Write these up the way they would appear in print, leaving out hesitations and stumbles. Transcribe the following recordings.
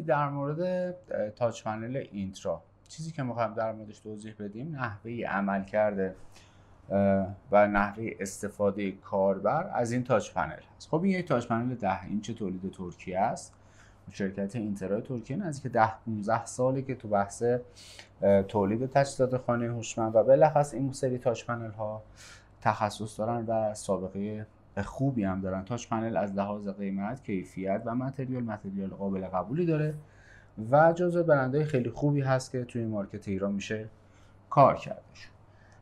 ببینید در مورد تاچ پنل اینترا چیزی که میخوایم در موردش توضیح بدیم نحوه عمل کرده و نحوه استفاده کاربر از این تاچ پنل هست. خب این یک تاچ پنل 10 اینچ تولید ترکیه است. شرکت اینترا ترکیه نزدیک 10-15 ساله که تو بحث تولید تجهیزات خانه هوشمند و بالاخص این سری تاچ پنل ها تخصص دارن و سابقه خوبی هم دارن. تاچ پنل از لحاظ قیمت، کیفیت و متریال قابل قبولی داره و جزو برندهای خیلی خوبی هست که توی مارکت ایران میشه کار کردش.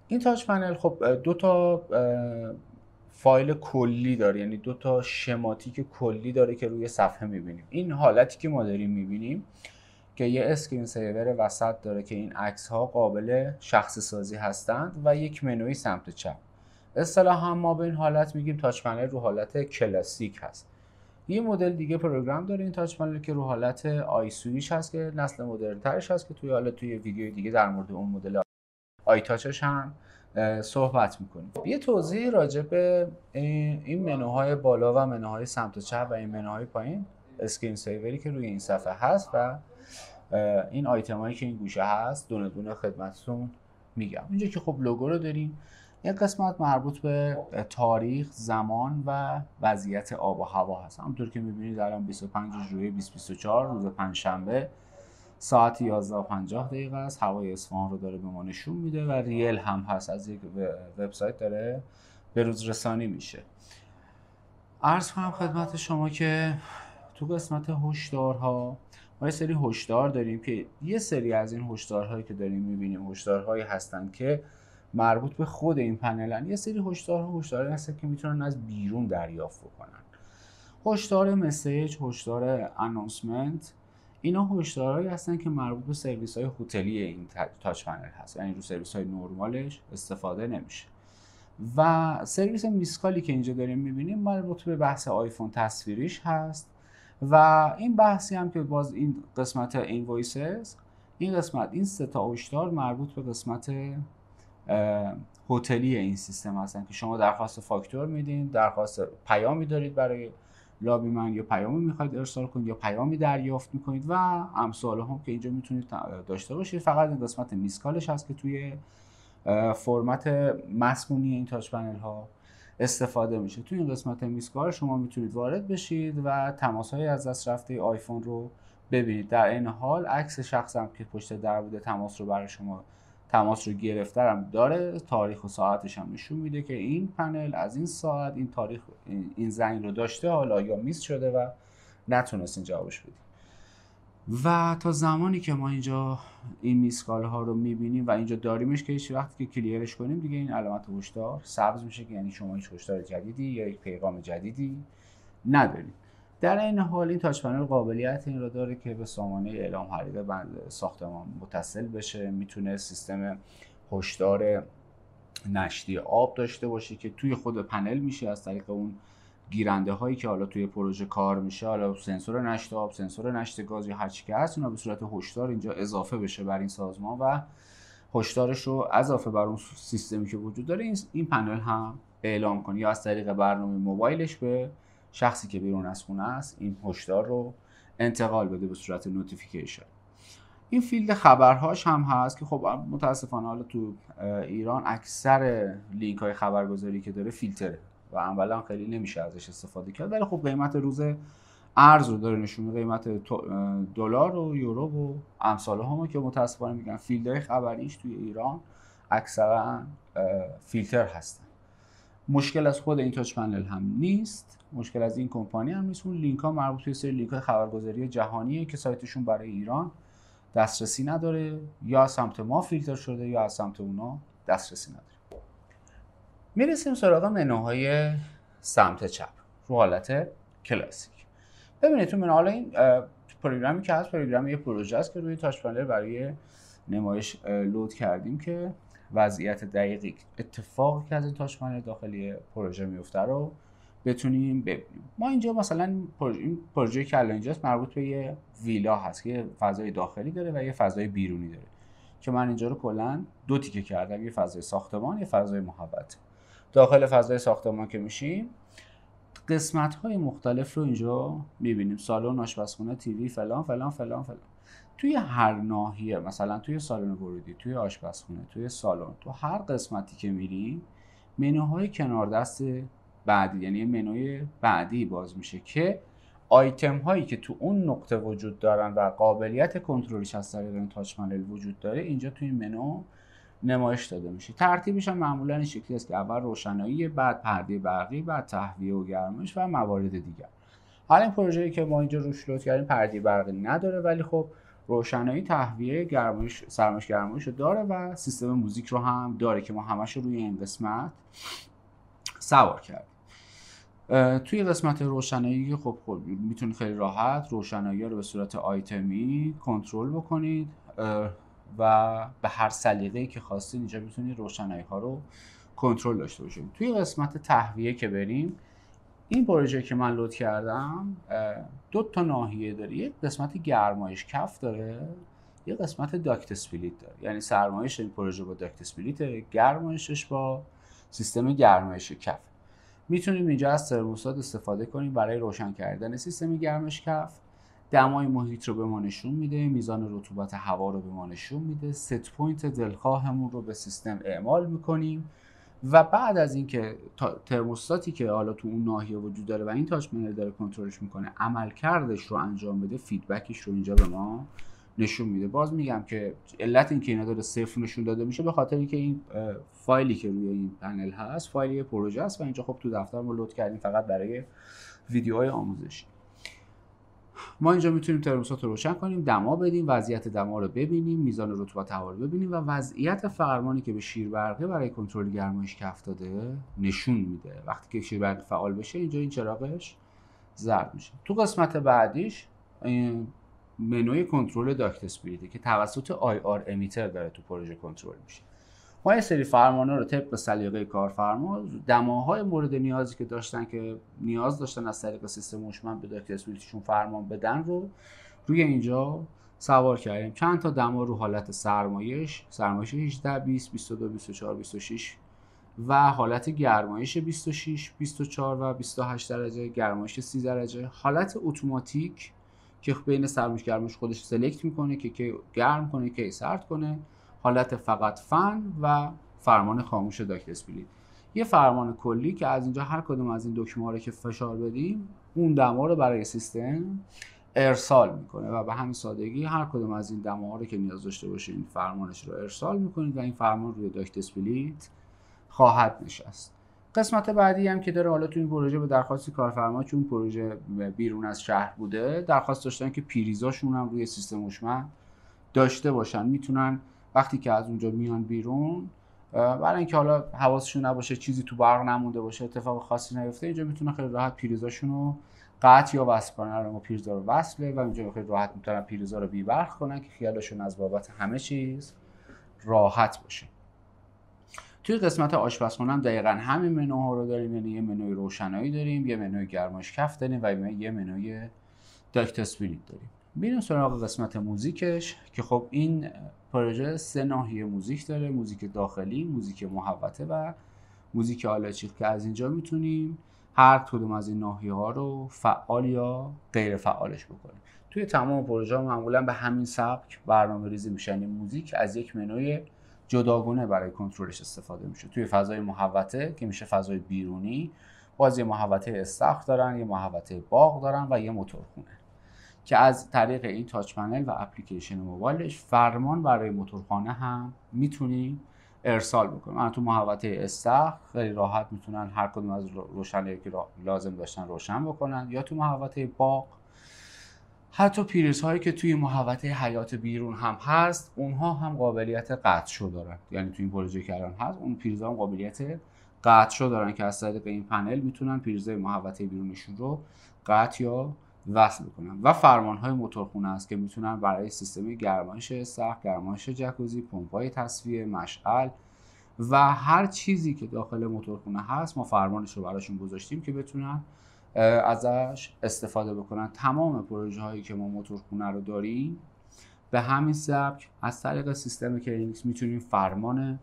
این تاچ پنل خب دو تا فایل کلی داره، یعنی دو تا شماتیک کلی داره که روی صفحه میبینیم. این حالتی که ما داریم میبینیم که یه اسکرین سیور وسط داره که این عکس ها قابل شخص سازی هستند و یک منوی سمت چپ. اصطلاحاً ما به این حالت میگیم تاچ پنل رو حالت کلاسیک هست. یه مدل دیگه پروگرام داره این تاچ پنل که رو حالت آی سویچ هست که نسل مدرن ترش هست که توی ویدیوی دیگه در مورد اون مدل آی تاچش هم صحبت میکنیم. یه توضیح راجع به این منوهای بالا و منوهای سمت چپ و این منوهای پایین اسکرین سیوری که روی این صفحه هست و این آیتمایی که این گوشه هست دونه دونه خدمتتون میگم. اینجا که خب لوگو رو داریم. یک قسمت مربوط به تاریخ، زمان و وضعیت آب و هوا هست. همونطور که میبینید الان 25 ژوئیه 2024 روز پنجشنبه ساعت 11:50 است. هوای اصفهان رو داره به ما نشون میده و ریل هم هست، از یک وبسایت داره به روز رسانی میشه. عرض کنم خدمت شما که تو قسمت هشدارها ما یه سری هشدار داریم که یه سری از این هشدارهایی که داریم میبینیم هشدارهایی هستن که مربوط به خود این پنلن. یه سری هشدارهایی هستن که میتونن از بیرون دریافت بکنن. هشدار مسیج، هشدار اناونسمنت، اینا هشدارهایی هستن که مربوط به سرویس‌های هتلی این تاچ پنل هست، یعنی رو سرویس‌های نرمالش استفاده نمیشه. و سرویس میسکالی که اینجا داریم میبینیم مربوط به بحث آیفون تصویریش هست و این بحثی هم که باز این قسمت اینوایسز، این قسمت این سه تا هشدار مربوط به قسمت هتلی این سیستم هستن که شما درخواست فاکتور میدین، درخواست پیامی دارید برای لابی من یا پیامی میخواید ارسال کنید یا پیامی دریافت میکنید و امثال هم که اینجا میتونید داشته باشید. فقط این قسمت میسکالش هست که توی فرمت مسمونی این تاچ پنل ها استفاده میشه. توی این قسمت میسکال شما میتونید وارد بشید و تماس‌های از دست رفته آیفون رو ببینید. در این حال عکس شخص هم که پشت در بوده تماس رو برای شما تماس رو گرفته هم داره، تاریخ و ساعتش هم نشون میده که این پنل از این ساعت این تاریخ این زنگ رو داشته حالا یا میس شده و نتونستین جوابش بدید. و تا زمانی که ما اینجا این میسکال ها رو میبینیم و اینجا داریمش که هیچ وقتی که کلیرش کنیم دیگه این علامت هشدار سبز میشه که یعنی شما هیچ هشدار جدیدی یا یک پیغام جدیدی ندارید. در این حال این تاچ پنل قابلیت این رو داره که به سامانه اعلام حریق ساختمان متصل بشه. میتونه سیستم هشدار نشتی آب داشته باشه که توی خود پنل میشه از طریق اون گیرنده هایی که حالا توی پروژه کار میشه، حالا سنسور نشت آب، سنسور نشت گاز یا هر چی که هست، اینا به صورت هشدار اینجا اضافه بشه بر این سازمان و هشدارش رو اضافه بر اون سیستمی که وجود داره این پنل هم اعلام کنه یا از طریق برنامه موبایلش به شخصی که بیرون از خونه است این هشدار رو انتقال بده به صورت نوتیفیکیشن. این فیلد خبرهاش هم هست که خب متاسفانه حالا تو ایران اکثر لینک های خبرگزاری که داره فیلتره و اولا خیلی نمیشه ازش استفاده کرد، ولی خب قیمت روز ارز رو داره نشون میده، قیمت دلار و یورو و امثال هم که متاسفانه میگن فیلدهای خبریش توی ایران اکثرا فیلتر هستن. مشکل از خود این تاچ پنل هم نیست، مشکل از این کمپانی هم نیست. اون لینک ها مربوط به سری لینک های خبرگزاری جهانیه که سایتشون برای ایران دسترسی نداره، یا از سمت ما فیلتر شده یا از سمت اونا دسترسی نداره. میرسیم سراغ منوهای سمت چپ رو حالت کلاسیک. ببینید تو منو، حالا این پروگرامی که هست پروگرام یه پروژه است که روی تاچ پنل برای نمایش لود کردیم که وضعیت دقیقی اتفاقی که از این تاچ پنل داخلی پروژه میفته رو بتونیم ببینیم. ما اینجا مثلا این پروژه که الان اینجاست مربوط به یه ویلا هست که یه فضای داخلی داره و یه فضای بیرونی داره که من اینجا رو کلا دو تیکه کردم، یه فضای ساختمان یه فضای محوطه. داخل فضای ساختمان که میشیم قسمت‌های مختلف رو اینجا می‌بینیم، سالن، آشپزخونه، تیوی، فلان فلان فلان فلان. توی هر ناحیه، مثلا توی سالن ورودی، توی آشپزخونه، توی سالن، تو هر قسمتی که میریم منوهای کنار دست بعدی، یعنی منوی بعدی باز میشه که آیتم هایی که تو اون نقطه وجود دارن و قابلیت کنترلش از طریق این تاچ پنل وجود داره اینجا توی منو نمایش داده میشه. ترتیبش هم معمولا این شکلی است که اول روشنایی، بعد پرده برقی، بعد تهویه و گرمایش و موارد دیگر. حالا این پروژه‌ای که ما اینجا روش لود کردیم پرده برقی نداره، ولی خب روشنایی، تهویه، گرمایش، سرمایش گرمایش رو داره و سیستم موزیک رو هم داره که ما همش رو روی این قسمت سوار کردیم. توی قسمت روشنایی خب میتونید خیلی راحت روشنایی رو به صورت آیتمی کنترل بکنید و به هر سلیقه‌ای که خواستین اینجا میتونید روشنایی ها رو کنترل داشته باشید. توی قسمت تهویه که بریم، این پروژه که من لود کردم 2 تا ناحیه داره. یک قسمت گرمایش کف داره، یه قسمت داکت اسپلیت داره. یعنی سرمایش این پروژه با داکت اسپلیت، گرمایشش با سیستم گرمایش کف. میتونیم اینجا از ترموستات استفاده کنیم برای روشن کردن سیستم گرمایش کف. دمای محیط رو به ما نشون میده، میزان رطوبت هوا رو به ما نشون میده، ست پوینت دلخواهمون رو به سیستم اعمال میکنیم و بعد از اینکه ترموستاتی که حالا تو اون ناحیه وجود داره و این تاچ پنل داره کنترلش میکنه عملکردش رو انجام بده، فیدبکش رو اینجا به ما نشون میده. باز میگم که علت این که اینا داره صفر نشون داده میشه به خاطر اینکه این فایلی که روی این پنل هست فایل پروژه است و اینجا خب تو دفتر ما لود کردیم فقط برای ویدیوهای آموزشی. ما اینجا میتونیم ترموستات رو روشن کنیم، دما بدیم، وضعیت دما رو ببینیم، میزان رطوبت هوا رو ببینیم و وضعیت فرمانی که به شیر برقی برای کنترل گرمایش کف داده نشون میده. وقتی که شیر برقی فعال بشه اینجا این چراغش زرد میشه. تو قسمت بعدیش منوی کنترل داکت اسپلیت که توسط آی آر امیتر داره تو پروژه کنترل میشه. ما یه سری فرمانا رو طبق سلیقه کارفرما، دماهای مورد نیازی که داشتن که نیاز داشتن از طریق سیستم هوشمند به داکت اسپلیتشون فرمان بدن رو روی اینجا سوار کردیم. چند تا دما رو حالت سرمایش 18 20 22 24 26 و حالت گرمایش 26 24 و 28 درجه، گرمایش 30 درجه، حالت اتوماتیک که بین سرمایش گرمایش خودش سلکت میکنه که کی گرم کنه کی سرد کنه، حالت فقط فن و فرمان خاموش داکت اسپلیت. یه فرمان کلی که از اینجا هر کدوم از این دکمه ها رو که فشار بدیم اون دما رو برای سیستم ارسال میکنه و به همین سادگی هر کدوم از این دما ها رو که نیاز داشته باشین فرمانش رو ارسال میکنید و این فرمان روی داکت اسپلیت خواهد نشست. قسمت بعدی هم که داره، حالا تو این پروژه به درخواست کارفرما، چون پروژه بیرون از شهر بوده، درخواست داشتن که پریزاشون هم روی سیستم هوشمند داشته باشن. میتونن وقتی که از اونجا میان بیرون، برای اینکه حالا حواسشون نباشه چیزی تو برق نمونده باشه، اتفاق خاصی نیفته، اینجا میتونن خیلی راحت پریزاشون رو قطع یا وصل کنن. ما پریزا رو وصله و اینجا خیلی راحت میتونن پریزا رو بی برق کنن که خیالشون از بابت همه چیز راحت باشه. توی قسمت آشپزخونه هم دقیقاً همین منوها رو داریم، یعنی یه منوی روشنایی داریم، یه منوی گرمایش کف داریم و یه منوی داکت اسپلیت داریم. میریم سراغ قسمت موزیکش که خب این پروژه 3 ناحیه موزیک داره: موزیک داخلی، موزیک محوطه و موزیک آلاچیق که از اینجا میتونیم هر کدوم از این ناحیه ها رو فعال یا غیر فعالش بکنیم. توی تمام پروژه ها معمولا به همین سبک برنامه‌ریزی میشه، یعنی موزیک از یک منوی جداگانه برای کنترلش استفاده میشه. توی فضای محوطه که میشه فضای بیرونی، باز یه محوطه استخر دارن، یه محوطه باغ دارن و یه موتورخونه که از طریق این تاچ پنل و اپلیکیشن موبایلش فرمان برای موتورخانه هم میتونی ارسال بکنیم. من تو محوطه استخر خیلی راحت میتونن هر کدوم از روشنایی که لازم داشتن روشن بکنن، یا تو محوطه باغ حتی پریزهایی که توی محوطه حیات بیرون هم هست اونها هم قابلیت قطع دارن. یعنی توی این پروژه که الان هست اون پریزها هم قابلیت قطع دارن که از طریق این پنل میتونن پریزهای محوطه بیرونشون رو قطع یا وصل کنن. و فرمانهای موتورخونه است که میتونن برای سیستم گرمایش استخر، گرمایش جکوزی، پمپ‌های تصفیه، مشعل و هر چیزی که داخل موتورخونه هست ما فرمانش رو براشون گذاشتیم که بتونن ازش استفاده بکنن. تمام پروژه هایی که ما موتورخونه رو داریم به همین سبک از طریق سیستم KNX میتونیم فرمان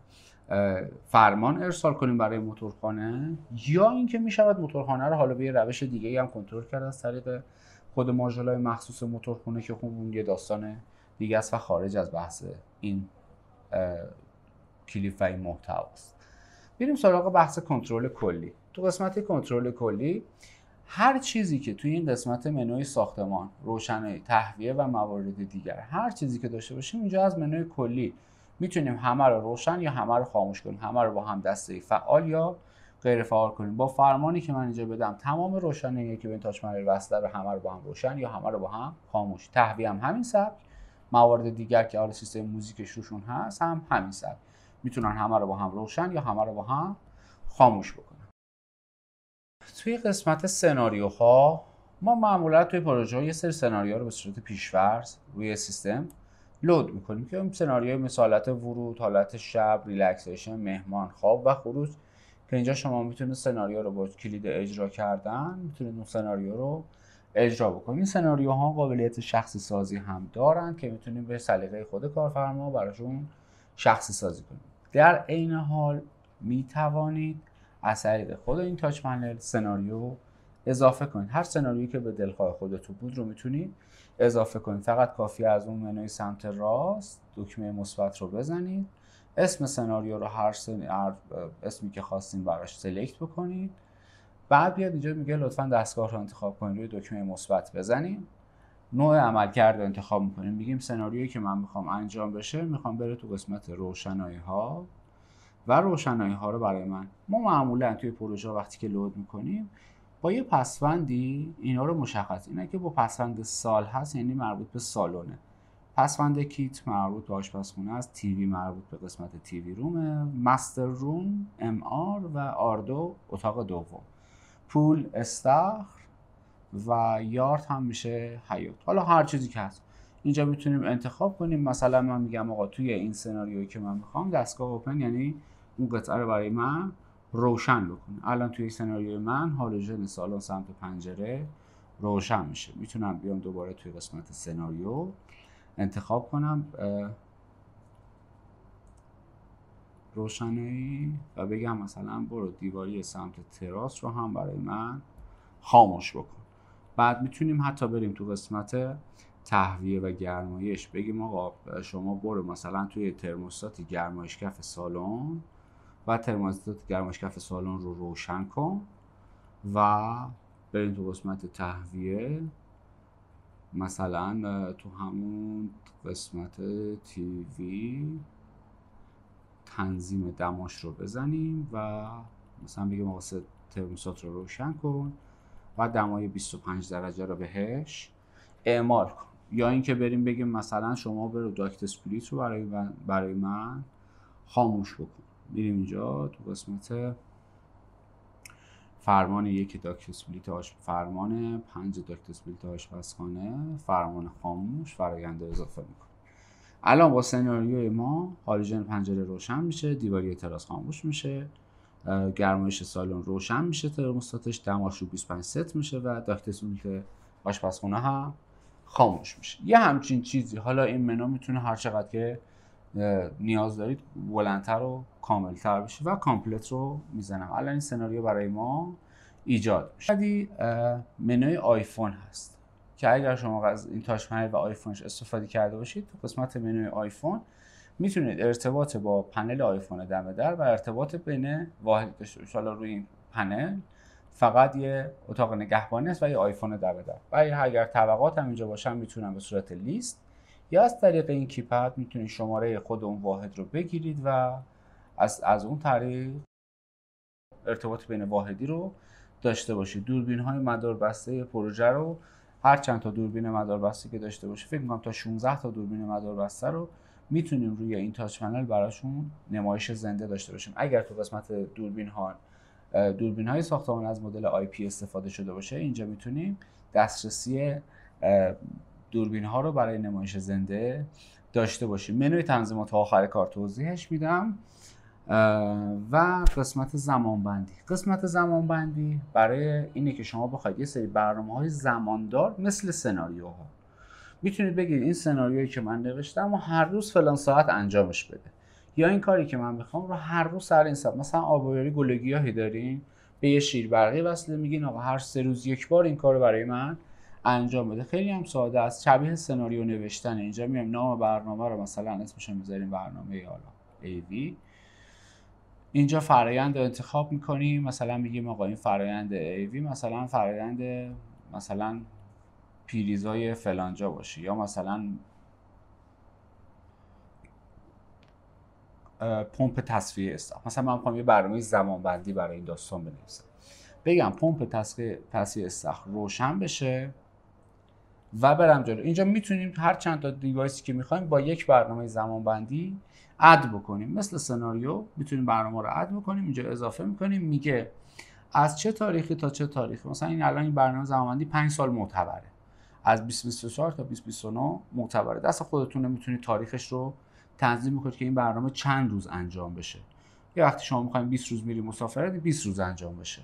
فرمان ارسال کنیم برای موتورخانه، یا اینکه میشود موتورخانه رو حالا به یه روش دیگه هم کنترل کرد از طریق خود ماژولای مخصوص موتورخانه که خب اون یه داستان دیگه است و خارج از بحث این کلیپ و این محتواست. بریم سراغ بحث کنترل کلی. تو قسمت کنترل کلی هر چیزی که توی این قسمت منوی ساختمان، روشنایی، تهویه و موارد دیگر، هر چیزی که داشته باشیم اینجا از منوی کلی میتونیم همه رو روشن یا همه رو خاموش کنیم، همه رو با هم دسته فعال یا غیر فعال کنیم. با فرمانی که من اینجا بدم تمام روشنایی که به این تاچ پنل وصله رو همه رو با هم روشن یا همه رو با هم خاموش. تهویه هم همین سبک، موارد دیگر که حالا سیستم موزیکش روشون هست هم همین سبک، میتونن همه رو با هم روشن یا همه رو با هم خاموش بکنن. توی قسمت سناریوها ما معمولا توی پروژه یه سری سناریوها رو به صورت پیش‌فرض روی سیستم لود میکنیم که اون سناریوی مثل حالت ورود، حالت شب، ریلکسیشن، مهمان، خواب و خروج که اینجا شما میتونید سناریو رو با کلید اجرا کردن میتونید اون سناریو رو اجرا بکنید. این سناریوها قابلیت شخصی سازی هم دارن که میتونید به سلیقه خود کارفرما براشون شخصی سازی کنید. در عین حال میتوانید از طریق خود این تاچ پنل سناریو اضافه کنید. هر سناریویی که به دلخواه خودتون بود رو میتونید اضافه کنید. فقط کافیه از اون منوی سمت راست دکمه مثبت رو بزنید، اسم سناریو رو هر اسمی که خواستین براش سلکت بکنید، بعد بیاد اینجا میگه لطفاً دستگاه رو انتخاب کنید، روی دکمه مثبت بزنید، نوع عملکرد رو انتخاب میکنیم، میگیم سناریویی که من میخوام انجام بشه میخوام بره تو قسمت روشنایی ها و روشنایی ها رو برای ما معمولا توی پروژه وقتی که لود میکنیم با یه پسوندی اینا رو مشخص. اینه که با پسوند سال هست یعنی مربوط به سالونه، پسوند کیت مربوط به آشپزخونه است، تیوی مربوط به قسمت تیوی رومه، مستر روم ام آر و آردو اتاق دوم، پول استخر و یارد هم میشه حیاط. حالا هر چیزی که هست اینجا میتونیم انتخاب کنیم. مثلا من میگم آقا توی این سناریویی که من میخوام دستگاه اوپن یعنی اون قطعه رو برای من روشن بکنه. الان توی سناریوی من هالوژن سالن سمت پنجره روشن میشه. میتونم بیام دوباره توی قسمت سناریو انتخاب کنم روشنایی و بگم مثلا برو دیواری سمت تراس رو هم برای من خاموش بکن. بعد میتونیم حتی بریم تو قسمت تهویه و گرمایش بگیم آقا شما برو مثلا توی ترموستات گرمایش کف سالن و ترموستات گرمایش کف سالن رو روشن کن و بریم تو قسمت تهویه مثلا تو همون قسمت تیوی تنظیم دماش رو بزنیم و مثلا بگیم آقا ترموستات رو روشن کن و دمای 25 درجه رو بهش اعمال کن. یا اینکه بریم بگیم مثلا شما برو داکت اسپلیت رو برای من خاموش بکن. میریم اینجا تو قسمت فرمان 1 داکت اسپلیت فرمان 5 داکت اسپلیت آشپزخانه فرمان خاموش فرآیند اضافه میکن. الان با سناریوی ما هالوژن پنجره روشن میشه، دیواری تراس خاموش میشه، گرمایش سالن روشن میشه، ترموستاتش دماش رو 25 ست میشه و داکت اسپلیت آشپزخانه هم خاموش میشه. یه همچین چیزی. حالا این منو میتونه هر چقدر که نیاز دارید بلندتر و کاملتر بشه و کامپلت رو میزنم. الان این سناریو برای ما ایجاد میشه. بعدی منوی آیفون هست که اگر شما از این تاچ پنل و آیفونش استفاده کرده باشید تو قسمت منوی آیفون میتونید ارتباط با پنل آیفون دم در و ارتباط بین واحد داشته باشید. حالا روی این پنل فقط یه اتاق نگهبانی است و یه آیفون دم در و اگر طبقات هم اینجا باشن میتونن به صورت لیست یا از طریق این کیپد میتونید شماره خود اون واحد رو بگیرید و از اون طریق ارتباط بین واحدی رو داشته باشید. دوربین های مداربسته پروژه رو هر چند تا دوربین مداربسته که داشته باشید فکر می‌کنم تا 16 تا دوربین مداربسته رو میتونیم روی این تاچ پنل براشون نمایش زنده داشته باشیم. اگر تو قسمت دوربین های ساختمان از مدل آی پی استفاده شده باشه اینجا میتونیم دسترسی دوربین ها رو برای نمایش زنده داشته باشیم. منوی تنظیمات آخر کار توضیحش میدم. و قسمت زمانبندی برای اینه که شما بخواید یه سری برنامه‌های زماندار مثل یا این کاری که من میخوام رو هر روز سر این حساب، مثلا آبیاری گل گیاهی دارین، به یه شیر برقی وصله، میگین آقا هر 3 روز یک بار این کارو برای من انجام بده. خیلی هم ساده است، شبیه سناریو نوشتن. اینجا میایم نام برنامه رو مثلا اسمش رو میذاریم برنامه حالا AV. اینجا فرآیند رو انتخاب میکنیم، مثلا میگیم آقا این فرآیند AV مثلا فرآیند مثلا پیریزای فلانجا باشه، یا مثلا پمپ تصفیه استخر. مثلا من میخوام یه برنامه زمانبندی برای این داستان بنویسم، بگم پمپ تصفیه استخر روشن بشه و برم جلو. اینجا میتونیم هر چند تا دیوایسی که میخوایم با یک برنامه زمانبندی اد بکنیم. مثل سناریو میتونیم برنامه رو اد بکنیم، اینجا اضافه میکنیم، میگه از چه تاریخی تا چه تاریخی. مثلا این الان این برنامه زمانبندی 5 سال معتبره، از 2024 تا 2029 معتبره. دست خودتونه، میتونید تاریخش رو تنظیم بکنید که این برنامه چند روز انجام بشه. یه وقتی شما میخواین 20 روز میری مسافرت، 20 روز انجام بشه.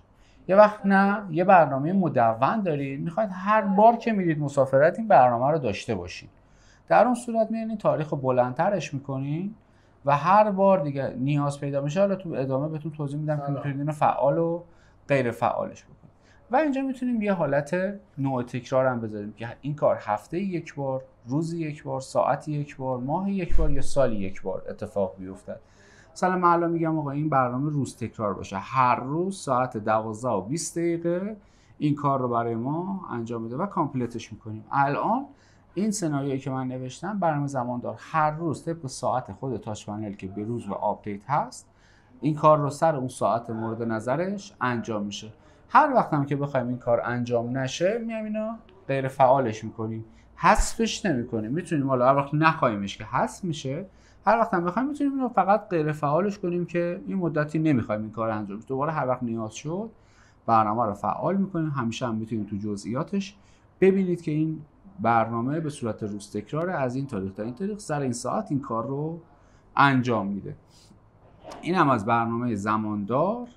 یه وقت نه، یه برنامه مدون دارید، میخواید هر بار که میرید مسافرت این برنامه رو داشته باشید. در اون صورت میانید تاریخ رو بلندترش میکنین و هر بار دیگه نیاز پیدا میشه، حالا تو ادامه بهتون توضیح میدم که میتونید اینو فعال و غیر فعالش بکنید. و اینجا میتونیم یه حالت نوع تکرار هم بذاریم که این کار هفته یک بار، روزی یک بار، ساعتی یک بار، ماهی یک بار یا سالی یک بار اتفاق بیفتد. مثلا من الان میگم آقا این برنامه روز تکرار باشه، هر روز ساعت 12 و 20 دقیقه این کار رو برای ما انجام میده و کامپلیتش میکنیم. الان این سناریویی که من نوشتم برنامه زماندار هر روز طبق ساعت خود تاچ پنل که به روز و آپدیت هست این کار رو سر اون ساعت مورد نظرش انجام میشه. هر وقت هم که بخوایم این کار انجام نشه میایم اینو غیر فعالش میکنیم، حذفش نمیکنیم. میتونیم حالا هر وقت نخوایمش که حذف میشه، هر وقت هم بخوایم میتونیم اینو فقط غیر فعالش کنیم که این مدتی نمیخوایم این کار انجام بشه. دوباره هر وقت نیاز شد برنامه رو فعال میکنیم. همیشه هم میتونیم تو جزئیاتش ببینید که این برنامه به صورت روز تکرار از این تاریخ تا این تاریخ سر این ساعت این کار رو انجام میده. این هم از برنامه زماندار.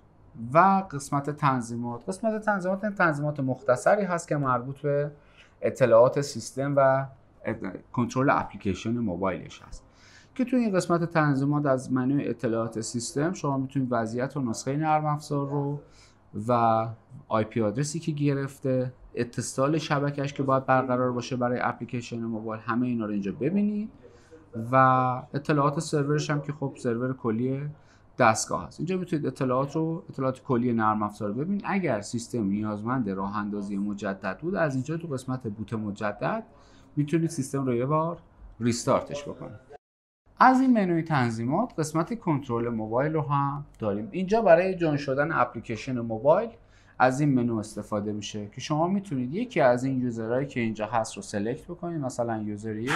و قسمت تنظیمات مختصری هست که مربوط به اطلاعات سیستم و کنترل اپلیکیشن موبایلش هست که توی این قسمت تنظیمات از منوی اطلاعات سیستم شما میتونید وضعیت و نسخه نرم افزار رو و آی پی آدرسی که گرفته، اتصال شبکه‌اش که باید برقرار باشه برای اپلیکیشن موبایل، همه اینا رو اینجا ببینید و اطلاعات سرورش هم که خب سرور کلی دستگاه هست. اینجا میتونید اطلاعات کلی نرم افزار رو ببینید. اگر سیستم نیازمند راه اندازی مجدد بود، از اینجا تو قسمت بوت مجدد میتونید سیستم رو یه بار ریستارتش بکنید. از این منوی تنظیمات قسمت کنترل موبایل رو هم داریم. اینجا برای جوین شدن اپلیکیشن موبایل از این منو استفاده میشه که شما میتونید یکی از این یوزرهایی که اینجا هست رو سلکت بکنید. مثلا یوزر 1،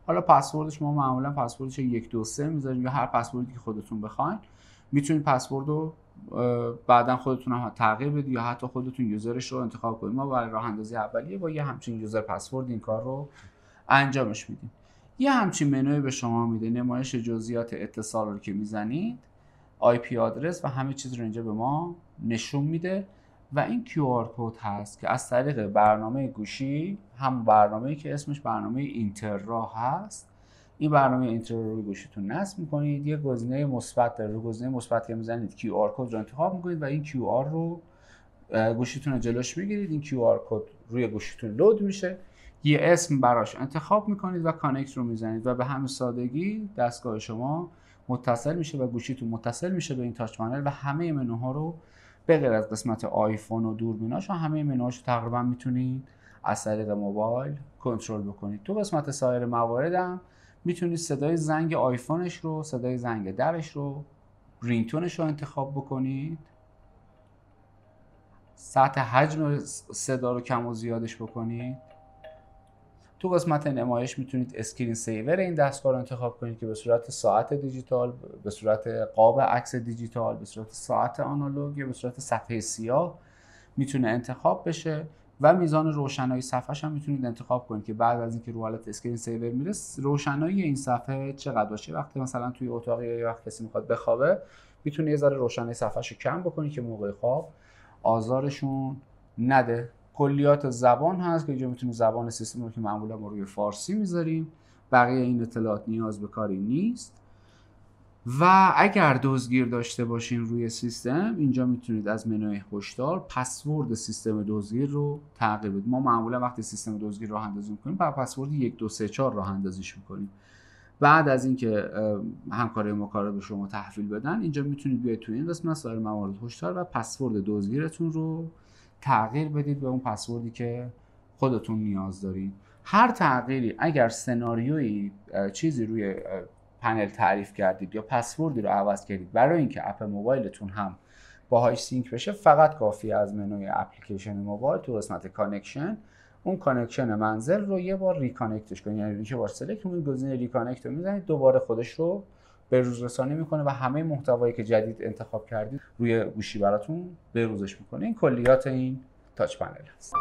حالا پسوردش ما معمولا پسوردش 1 2 3 میذاریم یا هر پسوردی که خودتون بخواید. میتونید پسورد رو بعدا خودتون هم تغییر بدید یا حتی خودتون یوزرش رو انتخاب کنید. ما برای راه اندازی اولیه با یه همچین یوزر پسورد این کار رو انجامش میدیم. یه همچین منوی به شما میده، نمایش جزئیات اتصال رو که میزنید، آی پی آدرس و همه چیز رو اینجا به ما نشون میده. و این QR کد هست که از طریق برنامه گوشی، هم برنامه‌ای که اسمش برنامه اینتررا هست، این برنامه اینتررا رو گوشیتون نصب می‌کنید، یه گزینه مثبت داره، رو گزینه مثبت که می‌زنید QR کد رو انتخاب می‌کنید و این QR رو گوشیتون رو جلوش می‌گیرید. این QR کد روی گوشیتون لود میشه، یه اسم براش انتخاب می‌کنید و کانکت رو می‌زنید و به همین سادگی دستگاه شما متصل میشه و گوشیتون متصل میشه به این تاچ پنل و همه منوها رو به غیر از قسمت آیفون و دوربیناش و همه منوهاش رو تقریبا میتونید از طریق موبایل کنترل بکنید. تو قسمت سایر موارد هم میتونید صدای زنگ آیفونش رو، صدای زنگ درش رو، رینگتونش رو انتخاب بکنید، سطح حجم صدا رو کم و زیادش بکنید. تو قسمت نمایش میتونید اسکرین سیور این دستگاه رو انتخاب کنید که به صورت ساعت دیجیتال، به صورت قاب عکس دیجیتال، به صورت ساعت آنالوگ یا به صورت صفحه سیاه میتونه انتخاب بشه. و میزان روشنایی صفحه‌ش هم میتونید انتخاب کنید که بعد از اینکه رو حالت اسکرین سیور میره روشنایی این صفحه چقدر باشه. وقتی مثلا توی اتاق یا وقت کسی میخواد بخوابه میتونه یه ذره روشنایی صفحه‌شو کم بکنید که موقع خواب آزارشون نده. کلیات زبان هست که اینجا میتونید زبان سیستم رو که معمولا ما روی فارسی میذاریم. بقیه این اطلاعات نیاز به کاری نیست. و اگر دزدگیر داشته باشین روی سیستم، اینجا میتونید از منوی هشدار پسورد سیستم دزدگیر رو تغییر بدید. ما معمولا وقتی سیستم دزدگیر راه اندازی میکنیم با پسورد 1 2 3 4 راه اندازیش میکنیم. بعد از اینکه همکارای ما کار رو به شما تحویل بدن، اینجا میتونید بیاید تو این قسمت سایر موارد هشدار و پسورد دزدگیرتون رو تغییر بدید به اون پسوردی که خودتون نیاز دارید. هر تغییری اگر سناریویی چیزی روی پنل تعریف کردید یا پسوردی رو عوض کردید برای اینکه اپ موبایلتون هم باهاش سینک بشه، فقط کافیه از منوی اپلیکیشن موبایل تو قسمت کانکشن اون کانکشن منزل رو یه بار ریکانکتش کنید، یعنی یه بار سلکت کنید، گزینه ریکانکت رو میزنید، دوباره خودش رو به روز رسانی میکنه و همه محتوایی که جدید انتخاب کردید روی گوشی براتون به روزش میکنه. این کلیات این تاچ پنل هست.